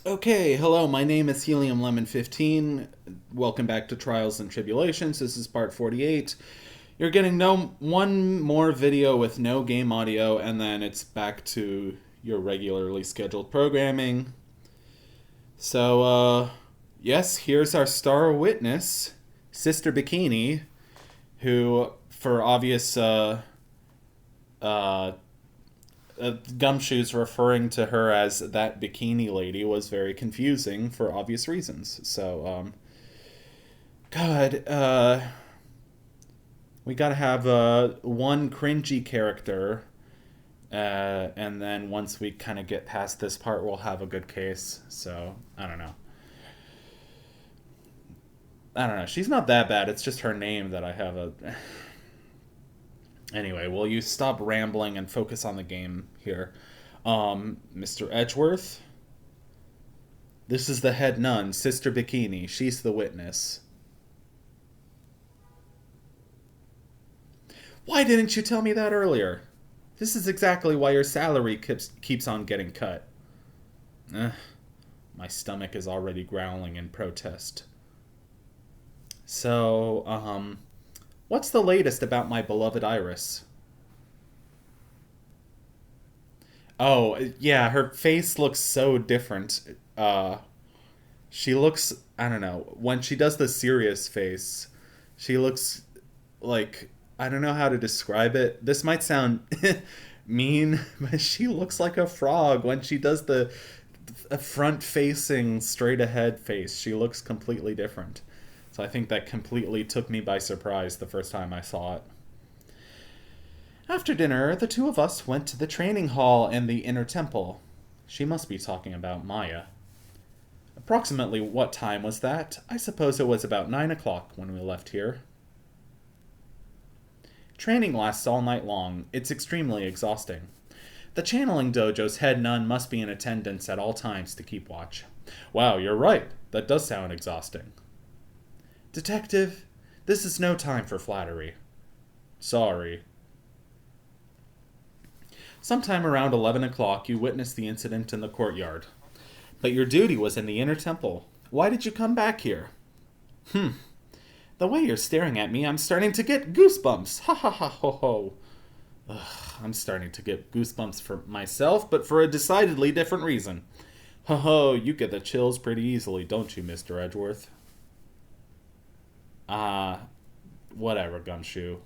Okay, hello, my name is Helium Lemon 15. Welcome back to Trials and Tribulations. This is part 48. You're getting one more video with no game audio, and then it's back to your regularly scheduled programming. So, yes, here's our star witness, Sister Bikini, who, for obvious uh, Gumshoes referring to her as that bikini lady was very confusing for obvious reasons. So, God, we gotta have one cringy character, and then once we kind of get past this part, we'll have a good case. So, I don't know. I don't know. She's not that bad. It's just her name that I have a. Anyway, will you stop rambling and focus on the game here? Mr. Edgeworth? This is the head nun, Sister Bikini. She's the witness. Why didn't you tell me that earlier? This is exactly why your salary keeps on getting cut. Ugh, my stomach is already growling in protest. So, what's the latest about my beloved Iris? Oh, yeah, her face looks so different. She looks, I don't know, when she does the serious face, she looks like, I don't know how to describe it. This might sound mean, but she looks like a frog when she does the front facing, straight ahead face. She looks completely different. So I think that completely took me by surprise the first time I saw it. After dinner, the two of us went to the training hall and the inner temple. She must be talking about Maya. Approximately what time was that? I suppose it was about 9 o'clock when we left here. Training lasts all night long. It's extremely exhausting. The channeling dojo's head nun must be in attendance at all times to keep watch. Wow, you're right. That does sound exhausting. Detective, this is no time for flattery. Sorry. Sometime around 11 o'clock, you witnessed the incident in the courtyard. But your duty was in the inner temple. Why did you come back here? The way you're staring at me, I'm starting to get goosebumps. Ha ha ha ho ho. Ugh, I'm starting to get goosebumps for myself, but for a decidedly different reason. Ho ho, you get the chills pretty easily, don't you, Mr. Edgeworth? Whatever, Gumshoe.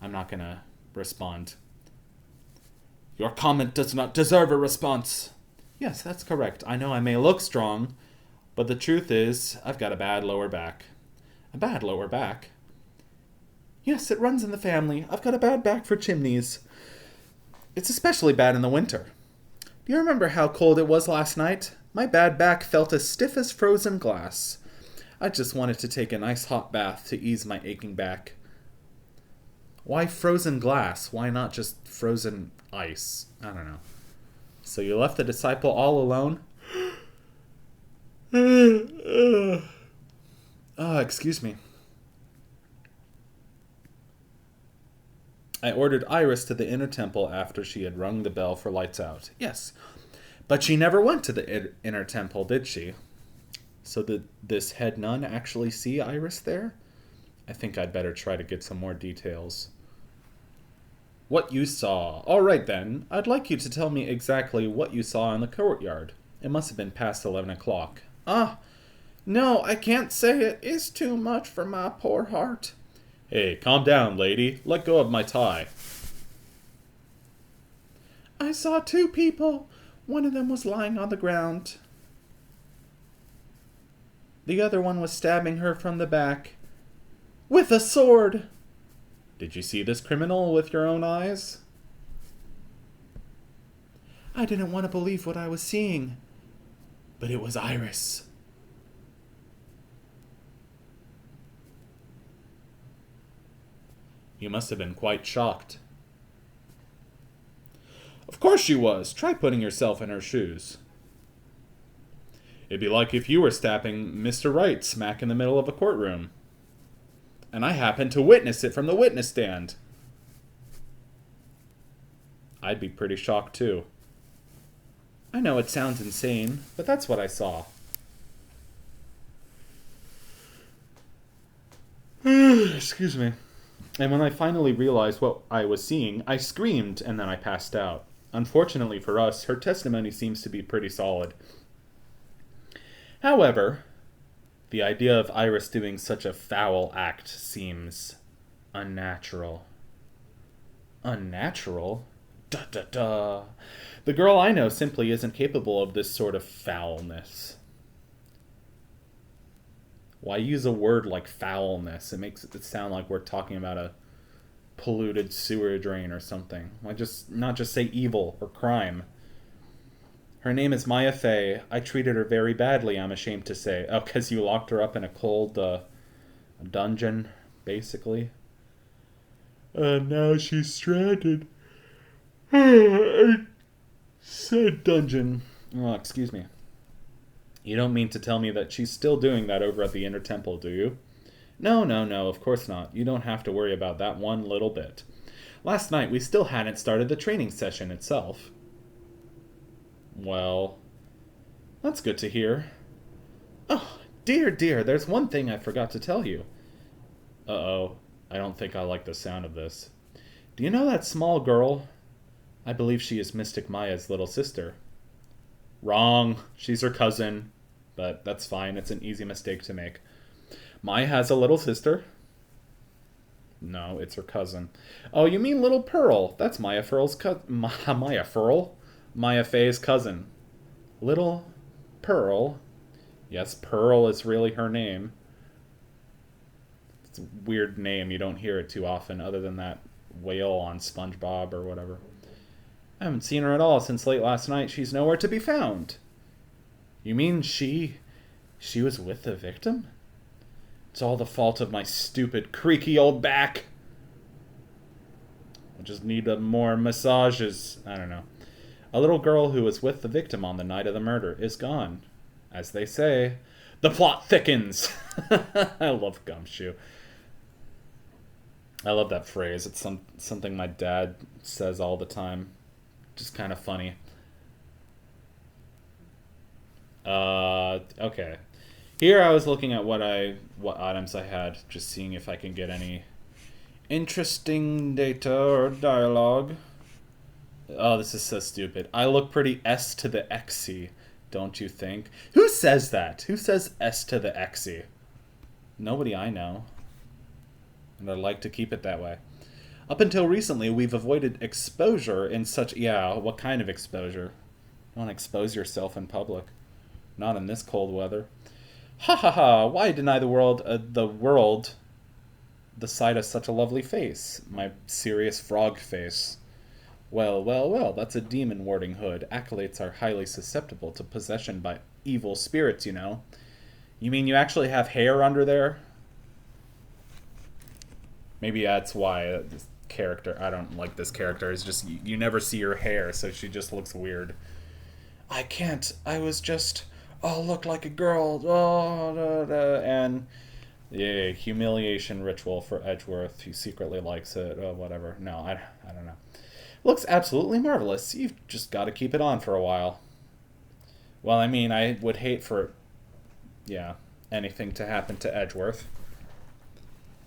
I'm not gonna respond. Your comment does not deserve a response. Yes, that's correct. I know I may look strong, but the truth is, I've got a bad lower back. A bad lower back? Yes, it runs in the family. I've got a bad back for chimneys. It's especially bad in the winter. Do you remember how cold it was last night? My bad back felt as stiff as frozen glass. I just wanted to take a nice hot bath to ease my aching back. Why frozen glass? Why not just frozen ice? I don't know. So you left the disciple all alone? Excuse me. I ordered Iris to the inner temple after she had rung the bell for lights out. Yes, but she never went to the inner temple, did she? So did this head nun actually see Iris there? I think I'd better try to get some more details. What you saw. All right, then. I'd like you to tell me exactly what you saw in the courtyard. It must have been past 11 o'clock. No, I can't say it. It's too much for my poor heart. Hey, calm down, lady. Let go of my tie. I saw two people. One of them was lying on the ground. The other one was stabbing her from the back. With a sword! Did you see this criminal with your own eyes? I didn't want to believe what I was seeing. But it was Iris. You must have been quite shocked. Of course she was. Try putting yourself in her shoes. It'd be like if you were stabbing Mr. Wright smack in the middle of a courtroom. And I happened to witness it from the witness stand. I'd be pretty shocked too. I know it sounds insane, but that's what I saw. Excuse me. And when I finally realized what I was seeing, I screamed and then I passed out. Unfortunately for us, her testimony seems to be pretty solid. However, the idea of Iris doing such a foul act seems unnatural. Unnatural? Duh duh duh. The girl I know simply isn't capable of this sort of foulness. Why use a word like foulness? It makes it sound like we're talking about a polluted sewer drain or something. Why just not just say evil or crime? Her name is Maya Fey. I treated her very badly, I'm ashamed to say. Oh, because you locked her up in a cold dungeon, basically. Now she's stranded. I said dungeon. Oh, excuse me. You don't mean to tell me that she's still doing that over at the Inner Temple, do you? No, no, no, of course not. You don't have to worry about that one little bit. Last night we still hadn't started the training session itself. Well, that's good to hear. Oh, dear, dear, there's one thing I forgot to tell you. Uh-oh, I don't think I like the sound of this. Do you know that small girl? I believe she is Mystic Maya's little sister. Wrong. She's her cousin. But that's fine. It's an easy mistake to make. Maya has a little sister. No, it's her cousin. Oh, you mean Little Pearl. That's Maya Furl's Maya Furl? Maya Fey's cousin. Little Pearl. Yes, Pearl is really her name. It's a weird name. You don't hear it too often other than that whale on SpongeBob or whatever. I haven't seen her at all since late last night. She's nowhere to be found. You mean she was with the victim? It's all the fault of my stupid, creaky old back. I just need more massages. I don't know. A little girl who was with the victim on the night of the murder is gone. As they say, the plot thickens. I love Gumshoe. I love that phrase. It's something my dad says all the time. Just kind of funny. Okay. Here I was looking at what items I had, just seeing if I can get any interesting data or dialogue. Oh, this is so stupid. I look pretty S to the Xy, don't you think? Who says that? Who says S to the Xy? Nobody I know. And I'd like to keep it that way. Up until recently, we've avoided exposure in such... Yeah, what kind of exposure? You don't expose yourself in public. Not in this cold weather. Ha ha ha, why deny the world the sight of such a lovely face? My serious frog face. Well, well, well, that's a demon warding hood. Acolytes are highly susceptible to possession by evil spirits, you know. You mean you actually have hair under there? Maybe that's why this character... I don't like this character. It's just, you never see her hair, so she just looks weird. I can't. I was just... Oh, look like a girl. Oh, da, da. And... Yeah, humiliation ritual for Edgeworth. He secretly likes it. Oh, whatever. No, I don't know. Looks absolutely marvelous. You've just got to keep it on for a while. Well, I mean, I would hate for... Yeah, anything to happen to Edgeworth.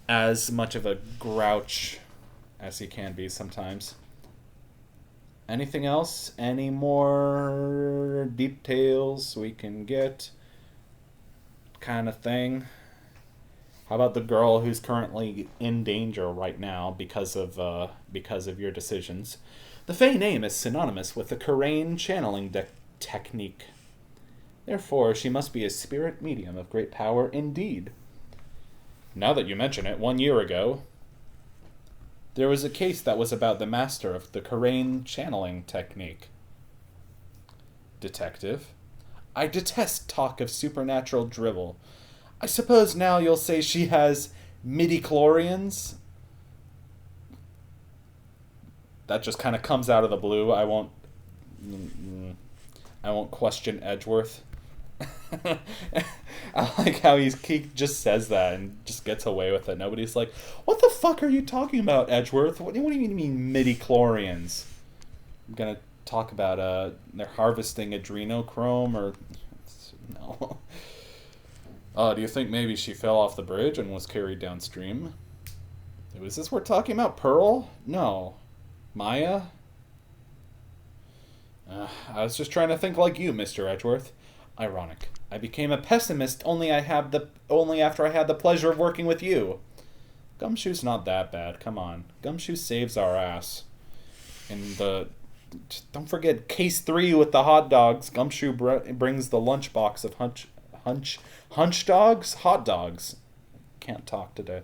As much of a grouch as he can be sometimes. Anything else? Any more details we can get? Kind of thing. How about the girl who's currently in danger right now because of your decisions? The Fey name is synonymous with the Karain channeling technique. Therefore, she must be a spirit medium of great power indeed. Now that you mention it, 1 year ago, there was a case that was about the master of the Karain channeling technique. Detective, I detest talk of supernatural drivel. I suppose now you'll say she has midi-chlorians? That just kind of comes out of the blue. I won't question Edgeworth. I like how he just says that and just gets away with it. Nobody's like, what the fuck are you talking about, Edgeworth? What do you mean midi-chlorians? I'm gonna talk about they're harvesting adrenochrome or no. Do you think maybe she fell off the bridge and was carried downstream? Was this we're talking about? Pearl? No. Maya? I was just trying to think like you, Mr. Edgeworth. Ironic. I became a pessimist only after I had the pleasure of working with you. Gumshoe's not that bad. Come on. Gumshoe saves our ass. And don't forget case 3 with the hot dogs. Gumshoe brings the lunchbox of hunch dogs? Hot dogs. Can't talk today.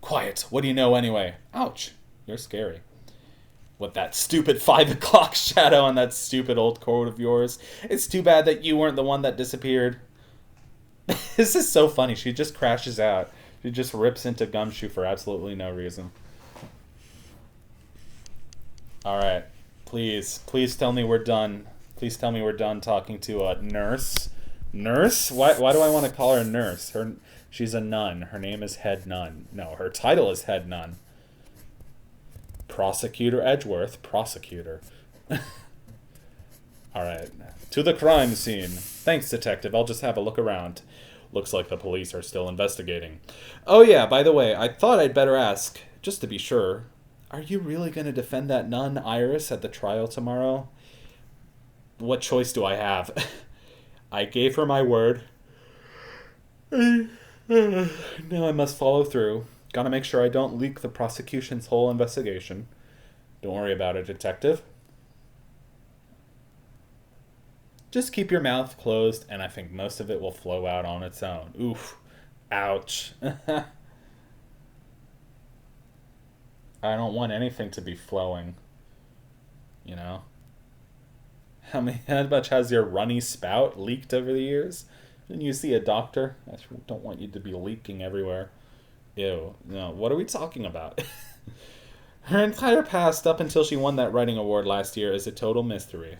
Quiet. What do you know anyway? Ouch. You're scary. With that stupid 5 o'clock shadow on that stupid old quote of yours. It's too bad that you weren't the one that disappeared. This is so funny. She just crashes out. She just rips into Gumshoe for absolutely no reason. Alright. Please tell me we're done. Please tell me we're done talking to a nurse. Nurse? Why do I want to call her a nurse? She's a nun. Her name is Head Nun. No, her title is Head Nun. Prosecutor Edgeworth. Prosecutor. Alright. To the crime scene. Thanks, detective. I'll just have a look around. Looks like the police are still investigating. Oh yeah, by the way, I thought I'd better ask, just to be sure. Are you really going to defend that nun, Iris, at the trial tomorrow? What choice do I have? I gave her my word. Now I must follow through. Gotta make sure I don't leak the prosecution's whole investigation. Don't worry about it, detective. Just keep your mouth closed, and I think most of it will flow out on its own. Oof. Ouch. I don't want anything to be flowing. You know? How much has your runny spout leaked over the years? Didn't you see a doctor? I don't want you to be leaking everywhere. Ew. No, what are we talking about? Her entire past up until she won that writing award last year is a total mystery.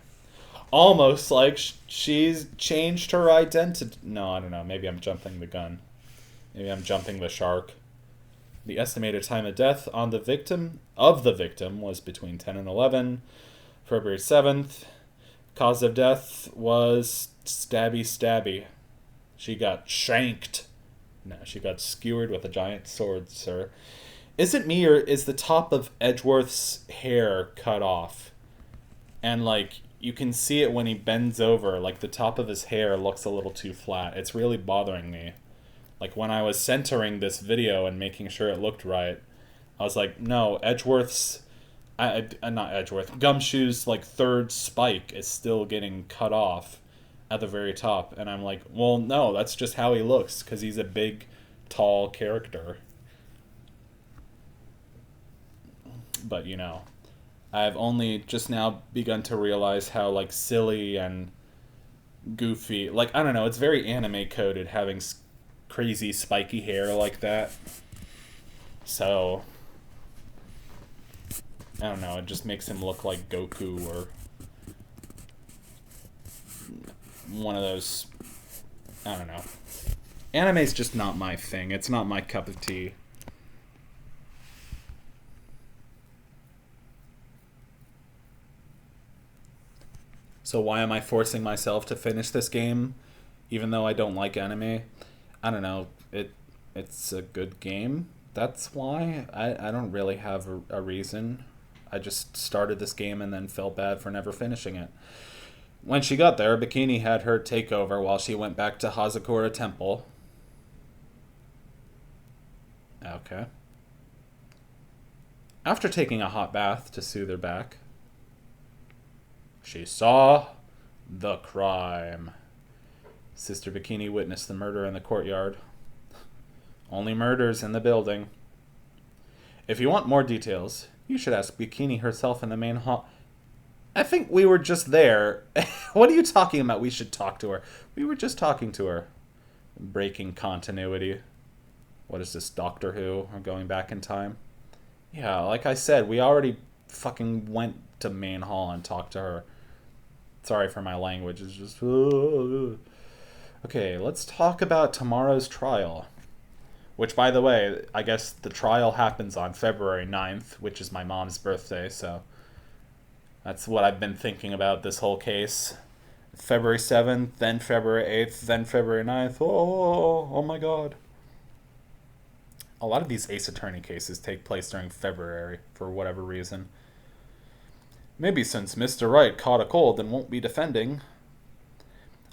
Almost like she's changed her identity. No, I don't know. Maybe I'm jumping the gun. Maybe I'm jumping the shark. The estimated time of death on the victim was between 10 and 11. February 7th. Cause of death was stabby. She got shanked. No, she got skewered with a giant sword, sir. Is it me, or is the top of Edgeworth's hair cut off? And, like, you can see it when he bends over. Like, the top of his hair looks a little too flat. It's really bothering me. Like, when I was centering this video and making sure it looked right, I was like, no, Edgeworth's... not Edgeworth. Gumshoe's, like, third spike is still getting cut off at the very top. And I'm like, well, no, that's just how he looks, because he's a big, tall character. But, you know, I've only just now begun to realize how, like, silly and goofy... Like, I don't know, it's very anime-coded having crazy spiky hair like that. So... I don't know, it just makes him look like Goku or one of those, I don't know. Anime's just not my thing. It's not my cup of tea. So why am I forcing myself to finish this game, even though I don't like anime? I don't know. It's a good game. That's why. I don't really have a reason. I just started this game and then felt bad for never finishing it. When she got there, Bikini had her take over while she went back to Hazakura Temple. Okay. After taking a hot bath to soothe her back, she saw the crime. Sister Bikini witnessed the murder in the courtyard. Only murders in the building. If you want more details, you should ask Bikini herself in the main hall. I think we were just there. What are you talking about? We should talk to her. We were just talking to her. Breaking continuity. What is this, Doctor Who? Or going back in time? Yeah, like I said, we already fucking went to main hall and talked to her. Sorry for my language. It's just... Okay, let's talk about tomorrow's trial. Which, by the way, I guess the trial happens on February 9th, which is my mom's birthday, so... That's what I've been thinking about this whole case. February 7th, then February 8th, then February 9th. Oh my god. A lot of these Ace Attorney cases take place during February for whatever reason. Maybe since Mr. Wright caught a cold and won't be defending.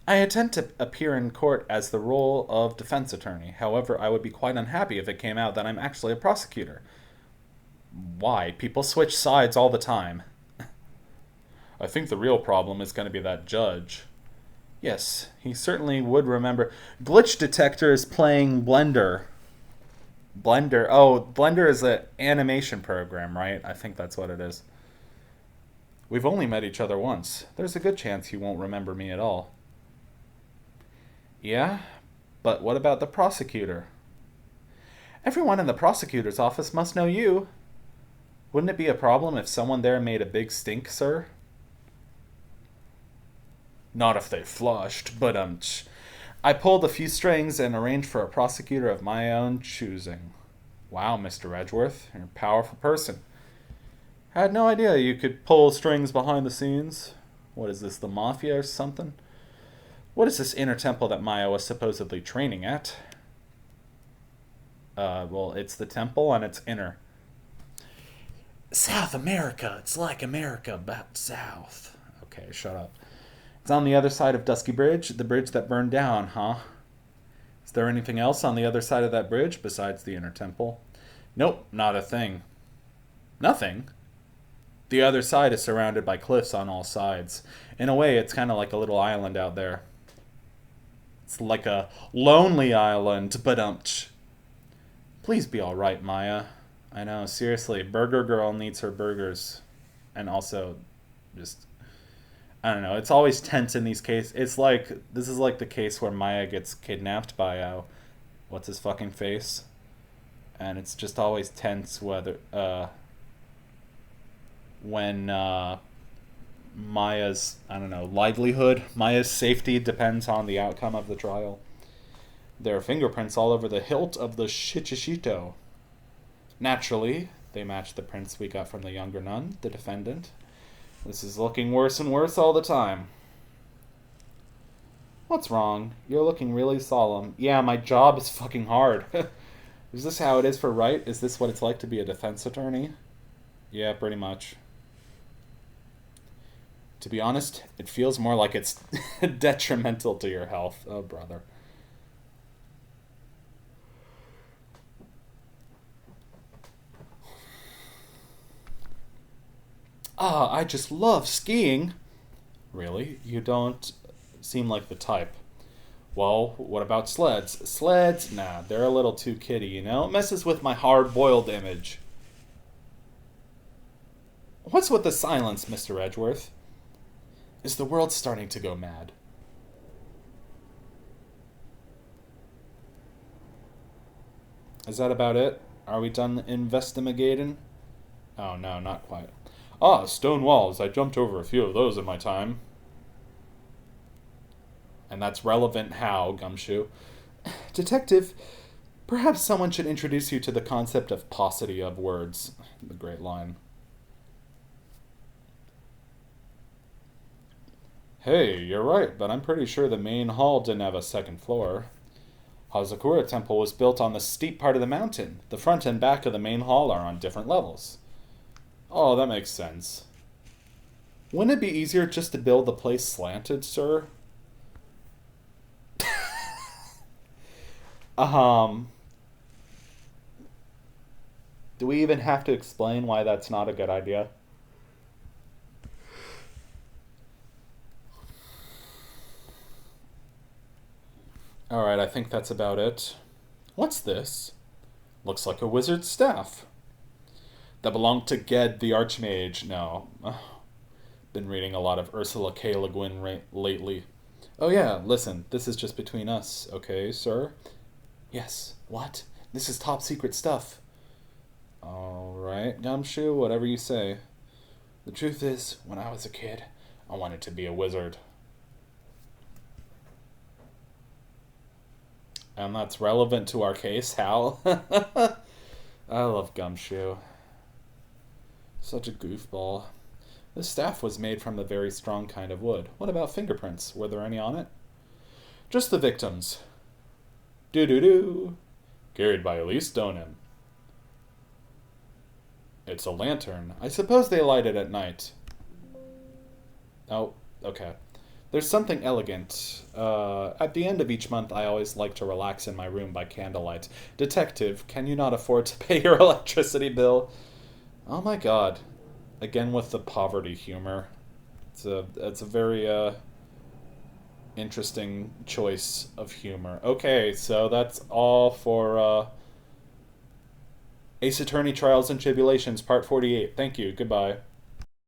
I intend to appear in court as the role of defense attorney. However, I would be quite unhappy if it came out that I'm actually a prosecutor. Why? People switch sides all the time. I think the real problem is going to be that judge. Yes, he certainly would remember. Glitch Detector is playing Blender. Blender. Oh, Blender is an animation program, right? I think that's what it is. We've only met each other once. There's a good chance you won't remember me at all. Yeah? But what about the prosecutor? Everyone in the prosecutor's office must know you. Wouldn't it be a problem if someone there made a big stink, sir? Not if they flushed, but I pulled a few strings and arranged for a prosecutor of my own choosing. Wow, Mr. Edgeworth, you're a powerful person. I had no idea you could pull strings behind the scenes. What is this, the mafia or something? What is this inner temple that Maya was supposedly training at? Well, it's the temple and it's inner. South America. It's like America, but south. Okay, shut up. It's on the other side of Dusky Bridge, the bridge that burned down, huh? Is there anything else on the other side of that bridge besides the inner temple? Nope, not a thing. Nothing? The other side is surrounded by cliffs on all sides. In a way, it's kind of like a little island out there. It's like a lonely island, but please be alright, Maya. I know, seriously, Burger Girl needs her burgers. And also, just, I don't know, it's always tense in these cases. It's like, this is like the case where Maya gets kidnapped by, what's his fucking face? And it's just always tense whether, when, Maya's, I don't know, livelihood, Maya's safety depends on the outcome of the trial. There are fingerprints all over the hilt of the Shichishito. Naturally, they match the prints we got from the younger nun, the defendant. This is looking worse and worse all the time. What's wrong? You're looking really solemn. Yeah, my job is fucking hard. Is this how it is for Wright? Is this what it's like to be a defense attorney? Yeah, pretty much. To be honest, it feels more like it's detrimental to your health. Oh, brother. Ah, I just love skiing. Really? You don't seem like the type. Well, what about sleds? Sleds? Nah, they're a little too kiddie, you know? It messes with my hard-boiled image. What's with the silence, Mr. Edgeworth? Is the world starting to go mad? Is that about it? Are we done investigating? Oh, no, not quite. Ah, stone walls. I jumped over a few of those in my time. And that's relevant how, Gumshoe? Detective, perhaps someone should introduce you to the concept of paucity of words. The great line. Hey, you're right, but I'm pretty sure the main hall didn't have a second floor. Hazakura Temple was built on the steep part of the mountain. The front and back of the main hall are on different levels. Oh, that makes sense. Wouldn't it be easier just to build the place slanted, sir? Do we even have to explain why that's not a good idea? Alright, I think that's about it. What's this? Looks like a wizard's staff. That belonged to Ged the Archmage. No. Been reading a lot of Ursula K. Le Guin lately. Oh yeah, listen, this is just between us, okay, sir? Yes. What? This is top secret stuff. Alright, Gumshoe, whatever you say. The truth is, when I was a kid, I wanted to be a wizard. And that's relevant to our case, Hal. I love Gumshoe. Such a goofball. The staff was made from a very strong kind of wood. What about fingerprints? Were there any on it? Just the victims. Doo-doo-doo. Carried by Elise Stoneham. It's a lantern. I suppose they light it at night. Oh, okay. There's something elegant. At the end of each month, I always like to relax in my room by candlelight. Detective, can you not afford to pay your electricity bill? Oh my god. Again with the poverty humor. It's a very interesting choice of humor. Okay, so that's all for Ace Attorney Trials and Tribulations, Part 48. Thank you. Goodbye.